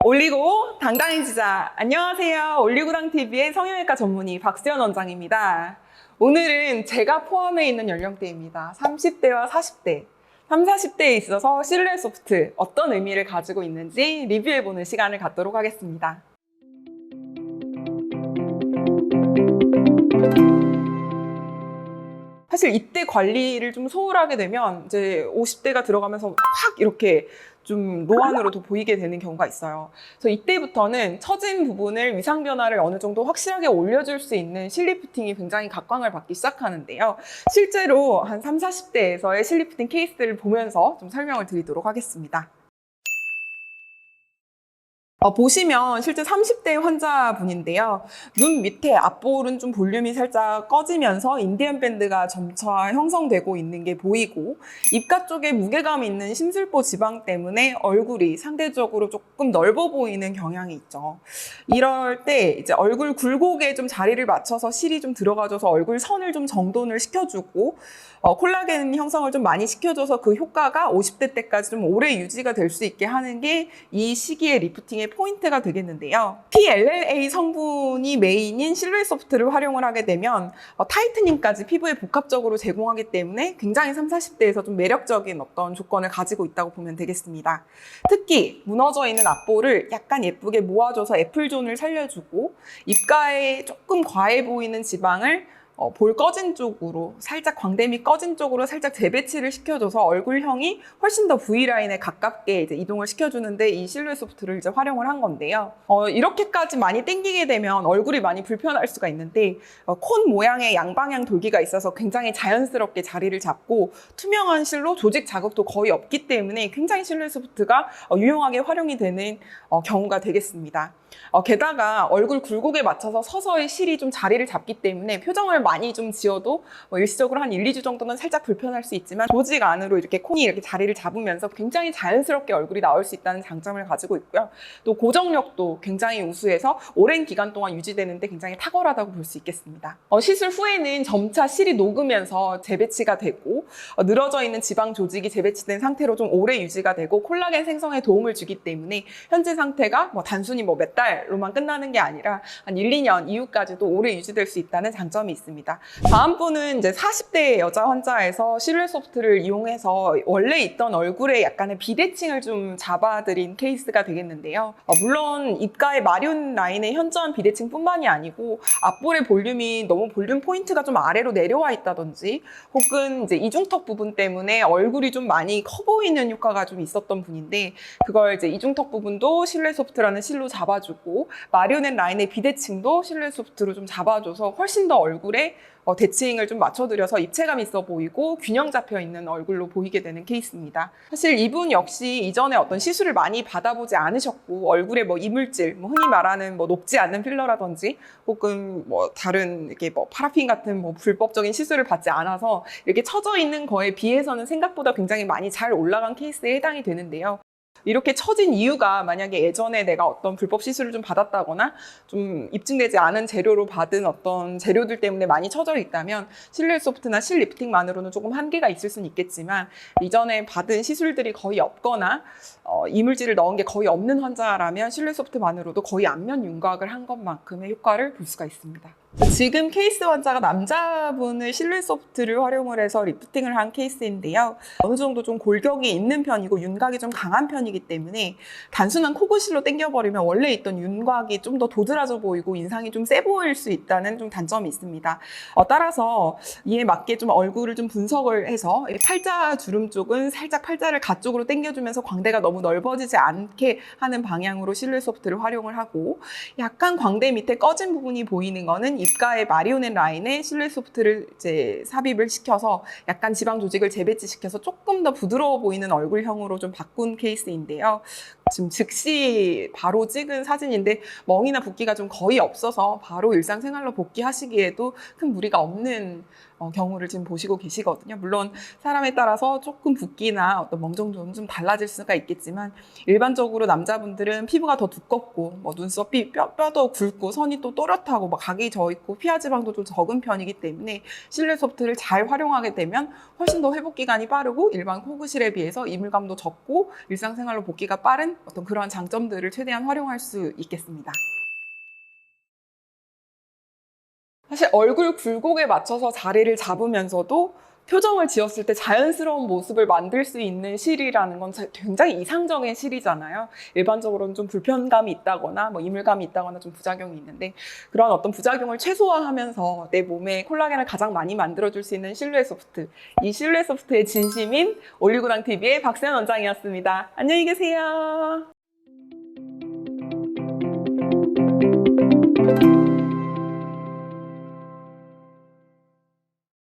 올리고 당당해지자. 안녕하세요. 올리고당TV의 성형외과 전문의 박수연 원장입니다. 오늘은 제가 포함해 있는 연령대입니다. 30대와 40대. 30, 40대에 있어서 실루엣 소프트 어떤 의미를 가지고 있는지 리뷰해보는 시간을 갖도록 하겠습니다. 사실 이때 관리를 좀 소홀하게 되면 이제 50대가 들어가면서 확 이렇게 좀 노안으로 더 보이게 되는 경우가 있어요. 그래서 이때부터는 처진 부분을 위상 변화를 어느 정도 확실하게 올려줄 수 있는 실리프팅이 굉장히 각광을 받기 시작하는데요. 실제로 한 30, 40대에서의 실리프팅 케이스를 보면서 좀 설명을 드리도록 하겠습니다. 보시면 실제 30대 환자분인데요. 눈 밑에 앞볼은 좀 볼륨이 살짝 꺼지면서 인디언 밴드가 점차 형성되고 있는 게 보이고, 입가 쪽에 무게감 있는 심술보 지방 때문에 얼굴이 상대적으로 조금 넓어 보이는 경향이 있죠. 이럴 때 이제 얼굴 굴곡에 좀 자리를 맞춰서 실이 좀 들어가줘서 얼굴 선을 좀 정돈을 시켜주고, 콜라겐 형성을 좀 많이 시켜줘서 그 효과가 50대 때까지 좀 오래 유지가 될 수 있게 하는 게 이 시기의 리프팅의 포인트가 되겠는데요. PLLA 성분이 메인인 실루엣 소프트를 활용을 하게 되면 타이트닝까지 피부에 복합적으로 제공하기 때문에 굉장히 30, 40대에서 좀 매력적인 어떤 조건을 가지고 있다고 보면 되겠습니다. 특히 무너져 있는 앞볼을 약간 예쁘게 모아줘서 애플존을 살려주고, 입가에 조금 과해 보이는 지방을 볼 꺼진 쪽으로, 살짝 광대미 꺼진 쪽으로 살짝 재배치를 시켜줘서 얼굴형이 훨씬 더 V라인에 가깝게 이제 이동을 시켜주는데 이 실루엣 소프트를 이제 활용을 한 건데요. 이렇게까지 많이 당기게 되면 얼굴이 많이 불편할 수가 있는데, 콘 모양의 양방향 돌기가 있어서 굉장히 자연스럽게 자리를 잡고 투명한 실로 조직 자극도 거의 없기 때문에 굉장히 실루엣 소프트가 유용하게 활용이 되는 경우가 되겠습니다. 게다가 얼굴 굴곡에 맞춰서 서서히 실이 좀 자리를 잡기 때문에 표정을 많이 좀 지어도 일시적으로 한 1, 2주 정도는 살짝 불편할 수 있지만 조직 안으로 이렇게 콘이 이렇게 자리를 잡으면서 굉장히 자연스럽게 얼굴이 나올 수 있다는 장점을 가지고 있고요. 또 고정력도 굉장히 우수해서 오랜 기간 동안 유지되는데 굉장히 탁월하다고 볼 수 있겠습니다. 시술 후에는 점차 실이 녹으면서 재배치가 되고, 늘어져 있는 지방 조직이 재배치된 상태로 좀 오래 유지가 되고 콜라겐 생성에 도움을 주기 때문에 현재 상태가 단순히 몇 달로만 끝나는 게 아니라 한 1, 2년 이후까지도 오래 유지될 수 있다는 장점이 있습니다. 다음 분은 이제 40대 여자 환자에서 실루엣 소프트를 이용해서 원래 있던 얼굴에 약간의 비대칭을 좀 잡아드린 케이스가 되겠는데요. 물론 입가의 마륜 라인의 현저한 비대칭뿐만이 아니고 앞볼의 볼륨이 너무 볼륨 포인트가 좀 아래로 내려와 있다든지, 혹은 이제 이중턱 부분 때문에 얼굴이 좀 많이 커 보이는 효과가 좀 있었던 분인데, 그걸 이제 이중턱 부분도 실루엣 소프트라는 실로 잡아주고, 마리오넷 라인의 비대칭도 실루엣 소프트로 좀 잡아줘서 훨씬 더 얼굴에 대칭을 좀 맞춰드려서 입체감 있어 보이고 균형 잡혀 있는 얼굴로 보이게 되는 케이스입니다. 사실 이분 역시 이전에 어떤 시술을 많이 받아보지 않으셨고, 얼굴에 이물질, 흔히 말하는 녹지 않는 필러라든지, 혹은 다른 이렇게 파라핀 같은 불법적인 시술을 받지 않아서 이렇게 처져 있는 거에 비해서는 생각보다 굉장히 많이 잘 올라간 케이스에 해당이 되는데요. 이렇게 처진 이유가 만약에 예전에 내가 어떤 불법 시술을 좀 받았다거나 좀 입증되지 않은 재료로 받은 어떤 재료들 때문에 많이 처져 있다면 실루엣 소프트나 실 리프팅만으로는 조금 한계가 있을 수는 있겠지만, 이전에 받은 시술들이 거의 없거나 이물질을 넣은 게 거의 없는 환자라면 실루엣 소프트만으로도 거의 안면 윤곽을 한 것만큼의 효과를 볼 수가 있습니다. 지금 케이스 환자가 남자분을 실루엣 소프트를 활용을 해서 리프팅을 한 케이스인데요. 어느 정도 좀 골격이 있는 편이고 윤곽이 좀 강한 편이기 때문에 단순한 코끝실로 당겨버리면 원래 있던 윤곽이 좀 더 도드라져 보이고 인상이 좀 세 보일 수 있다는 좀 단점이 있습니다. 따라서 이에 맞게 좀 얼굴을 좀 분석을 해서 팔자 주름 쪽은 살짝 팔자를 가쪽으로 당겨주면서 광대가 너무 넓어지지 않게 하는 방향으로 실루엣 소프트를 활용을 하고, 약간 광대 밑에 꺼진 부분이 보이는 거는 입가의 마리오넷 라인에 실루엣 소프트를 이제 삽입을 시켜서 약간 지방 조직을 재배치시켜서 조금 더 부드러워 보이는 얼굴형으로 좀 바꾼 케이스인데요. 지금 즉시 바로 찍은 사진인데 멍이나 붓기가 좀 거의 없어서 바로 일상생활로 복귀하시기에도 큰 무리가 없는 경우를 지금 보시고 계시거든요. 물론 사람에 따라서 조금 붓기나 어떤 멍 정도는 좀 달라질 수가 있겠지만, 일반적으로 남자분들은 피부가 더 두껍고 눈썹, 뼈도 굵고 선이 또 또렷하고 각이 져 있고 피하 지방도 좀 적은 편이기 때문에 실루엣 소프트를 잘 활용하게 되면 훨씬 더 회복 기간이 빠르고 일반 코끝실에 비해서 이물감도 적고 일상생활로 복귀가 빠른 어떤 그런 장점들을 최대한 활용할 수 있겠습니다. 사실 얼굴 굴곡에 맞춰서 자리를 잡으면서도 표정을 지었을 때 자연스러운 모습을 만들 수 있는 실이라는 건 굉장히 이상적인 실이잖아요. 일반적으로는 좀 불편감이 있다거나 뭐 이물감이 있다거나 좀 부작용이 있는데, 그런 어떤 부작용을 최소화하면서 내 몸에 콜라겐을 가장 많이 만들어줄 수 있는 실루엣 소프트, 이 실루엣 소프트의 진심인 올리고당TV의 박세현 원장이었습니다. 안녕히 계세요.